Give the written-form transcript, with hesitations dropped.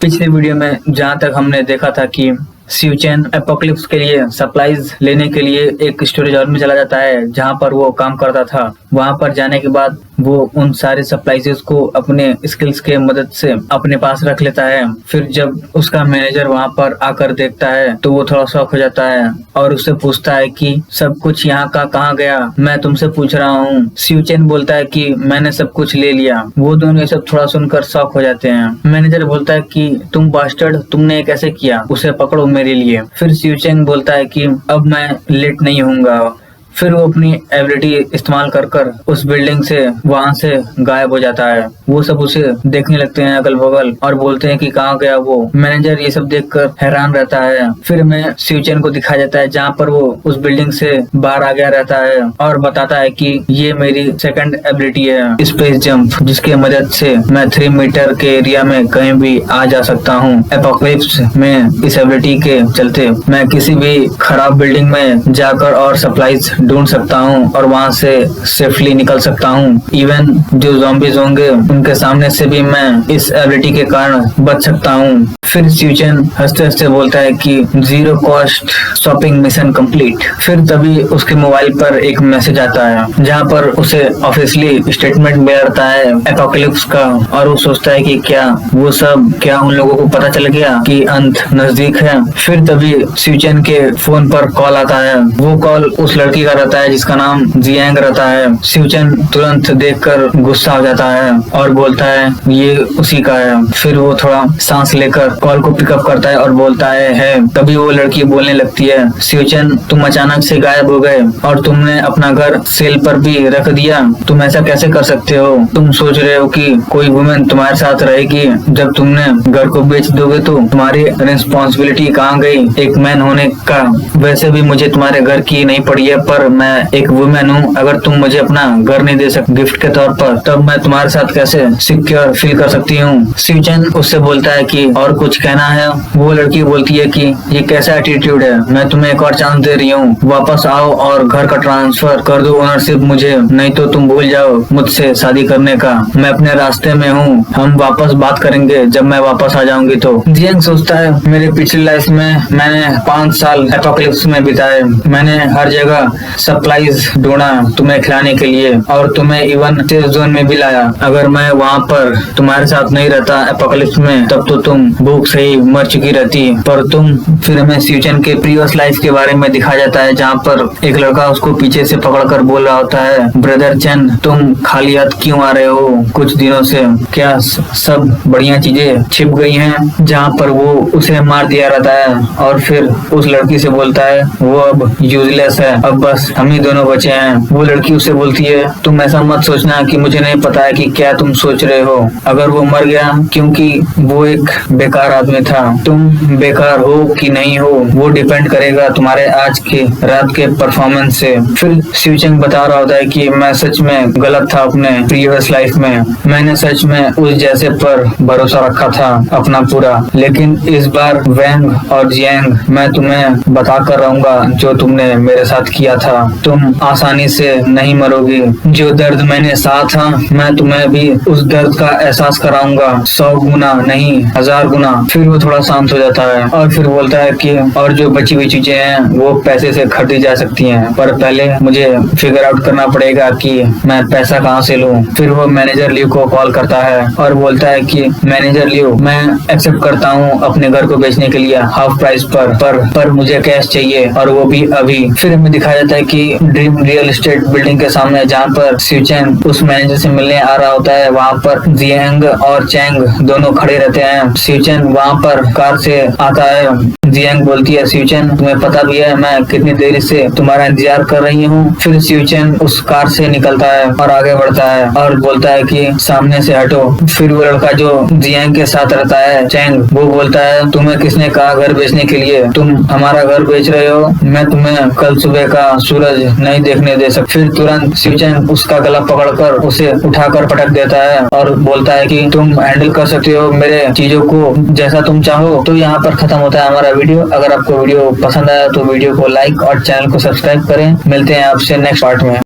पिछले वीडियो में जहाँ तक हमने देखा था कि शिवचैन एपोक्लिप्स के लिए सप्लाईज लेने के लिए एक स्टोरेज हॉल में चला जाता है जहाँ पर वो काम करता था। वहाँ पर जाने के बाद वो उन सारे सप्लाईज को अपने स्किल्स के मदद से अपने पास रख लेता है। फिर जब उसका मैनेजर वहाँ पर आकर देखता है तो वो थोड़ा शॉक हो जाता है और उससे पूछता है कि सब कुछ यहाँ का कहाँ गया, मैं तुमसे पूछ रहा हूँ। शिवचैन बोलता है कि मैंने सब कुछ ले लिया। वो दोनों ये सब थोड़ा सुनकर शॉक हो जाते हैं। मैनेजर बोलता है कि तुम बास्टर्ड, तुमने ये कैसे किया, उसे पकड़ो मेरे लिए। फिर शिवचैन बोलता है कि अब मैं लेट नहीं होऊंगा। फिर वो अपनी एबिलिटी इस्तेमाल कर कर उस बिल्डिंग से वहां से गायब हो जाता है। वो सब उसे देखने लगते हैं अगल बगल और बोलते हैं कि कहाँ गया वो। मैनेजर ये सब देखकर हैरान रहता है। फिर हमें शिवचैन को दिखाया जाता है जहाँ पर वो उस बिल्डिंग से बाहर आ गया रहता है और बताता है कि ये मेरी सेकंड एबिलिटी है, स्पेस जंप, जिसकी मदद से मैं 3 मीटर के एरिया में कहीं भी आ जा सकता हूँ। एपोक्लिप्स में इस एबिलिटी के चलते मैं किसी भी खराब बिल्डिंग में जाकर और सप्लाईज ढूंढ सकता हूँ और वहाँ से सेफली निकल सकता हूँ। इवन जो ज़ॉम्बीज होंगे उनके सामने से भी मैं इस एबिलिटी के कारण बच सकता हूँ। फिर शिवचैन हंसते हंसते बोलता है कि 0 कॉस्ट शॉपिंग मिशन कंप्लीट। फिर तभी उसके मोबाइल पर एक मैसेज आता है जहाँ पर उसे ऑफिशियली स्टेटमेंट मिलता है एपोक्लिप्स का और वो सोचता है कि क्या उन लोगों को पता चल गया कि अंत नजदीक है। फिर तभी शिवचैन के फोन पर कॉल आता है। वो कॉल उस लड़की का रहता है जिसका नाम जियांग रहता है। शिवचैन तुरंत देखकर गुस्सा हो जाता है और बोलता है ये उसी का है। फिर वो थोड़ा सांस लेकर कॉल को पिकअप करता है और बोलता है। तभी वो लड़की बोलने लगती है, शिवचैन तुम अचानक से गायब हो गए और तुमने अपना घर सेल पर भी रख दिया। तुम ऐसा कैसे कर सकते हो? तुम सोच रहे हो कि कोई वुमेन तुम्हारे साथ रहेगी? जब तुमने घर को बेच दोगे तो तुम्हारी रिस्पॉन्सिबिलिटी कहाँ गई एक मैन होने का? वैसे भी मुझे तुम्हारे घर की नहीं पड़ी है, पर मैं एक वुमेन हूँ। अगर तुम मुझे अपना घर नहीं दे सकते गिफ्ट के तौर पर, तब मैं तुम्हारे साथ कैसे सिक्योर फील कर सकती हूँ? शिवचैन उससे बोलता है कि और कुछ कहना है? वो लड़की बोलती है कि ये कैसा एटीट्यूड है, मैं तुम्हें एक और चांस दे रही हूँ, वापस आओ और घर का ट्रांसफर कर दो ओनरशिप मुझे, नहीं तो तुम भूल जाओ मुझसे शादी करने का। मैं अपने रास्ते में हूँ, हम वापस बात करेंगे जब मैं वापस आ जाऊंगी। तो जियांग सोचता है मेरे पिछली लाइफ में मैंने 5 साल एपोक्लिप्स में बिताए। मैंने हर जगह सप्लाईज ढूंढा तुम्हें खिलाने के लिए और तुम्हें इवन सेफ जोन में भी लाया। अगर मैं वहाँ पर तुम्हारे साथ नहीं रहता एपोक्लिप्स में, तब तो तुम भूख से ही मर चुकी रहती। पर तुम फिर हमें शिवचैन के प्रीवियस लाइफ के बारे में दिखाया जाता है जहाँ पर एक लड़का उसको पीछे से पकड़कर बोल रहा होता है, ब्रदर चैन तुम खाली हाथ क्यों आ रहे हो? कुछ दिनों से क्या सब बढ़िया चीजें छिप गई हैं? जहाँ पर वो उसे मार दिया रहता है और फिर उस लड़की से बोलता है वो अब यूजलेस है, अब बस हम ही दोनों बचे हैं। वो लड़की उसे बोलती है तुम ऐसा मत सोचना कि मुझे नहीं पता है कि क्या तुम सोच रहे हो। अगर वो मर गया, क्योंकि वो एक बेकार आदमी था, तुम बेकार हो कि नहीं हो वो डिपेंड करेगा तुम्हारे आज के रात के परफॉर्मेंस से। फिर शिवचैन बता रहा होता है कि मैं सच में गलत था अपने प्रीवियस लाइफ में, मैंने सच में उस जैसे पर भरोसा रखा था अपना पूरा, लेकिन इस बार वैंग और जियांग मैं तुम्हें बता कर रहूंगा जो तुमने मेरे साथ किया था। तुम आसानी से नहीं मरोगी। जो दर्द मैंने सहा था मैं तुम्हें भी उस दर्द का एहसास कराऊंगा, 100 गुना नहीं 1000 गुना। फिर वो थोड़ा शांत हो जाता है और फिर बोलता है कि और जो बची हुई चीजें हैं वो पैसे से खरीदी जा सकती हैं, पर पहले मुझे फिगर आउट करना पड़ेगा कि मैं पैसा कहाँ से लूँ। फिर वो मैनेजर लियो को कॉल करता है और बोलता है कि मैनेजर लियो मैं एक्सेप्ट करता हूँ अपने घर को बेचने के लिए हाफ प्राइस पर मुझे कैश चाहिए और वो भी अभी। फिर हमें दिखाया जाता है कि ड्रीम रियल एस्टेट बिल्डिंग के सामने जहाँ पर शिवचैन उस मैनेजर से मिलने आ रहा होता है, वहाँ पर जियांग और चैंग दोनों खड़े रहते हैं। शिवचैन वहाँ पर कार से आता है। जियांग बोलती है शिवचैन तुम्हें पता भी है मैं कितनी देर से तुम्हारा इंतजार कर रही हूँ। फिर शिवचैन उस कार से निकलता है और आगे बढ़ता है और बोलता है कि सामने से हटो। फिर वो लड़का जो जियांग के साथ रहता है चैंग, वो बोलता है तुम्हें किसने कहा घर बेचने के लिए? तुम हमारा घर बेच रहे हो, मैं तुम्हें कल सुबह का सूरज नहीं देखने दे सकता। फिर तुरंत शिवचैन उसका गला पकड़कर उसे उठाकर पटक देता है और बोलता है कि तुम हैंडल कर सकते हो मेरे चीजों को जैसा तुम चाहो। तो यहाँ पर खत्म होता है हमारा वीडियो। अगर आपको वीडियो पसंद आया तो वीडियो को लाइक और चैनल को सब्सक्राइब करें। मिलते हैं आपसे नेक्स्ट पार्ट में।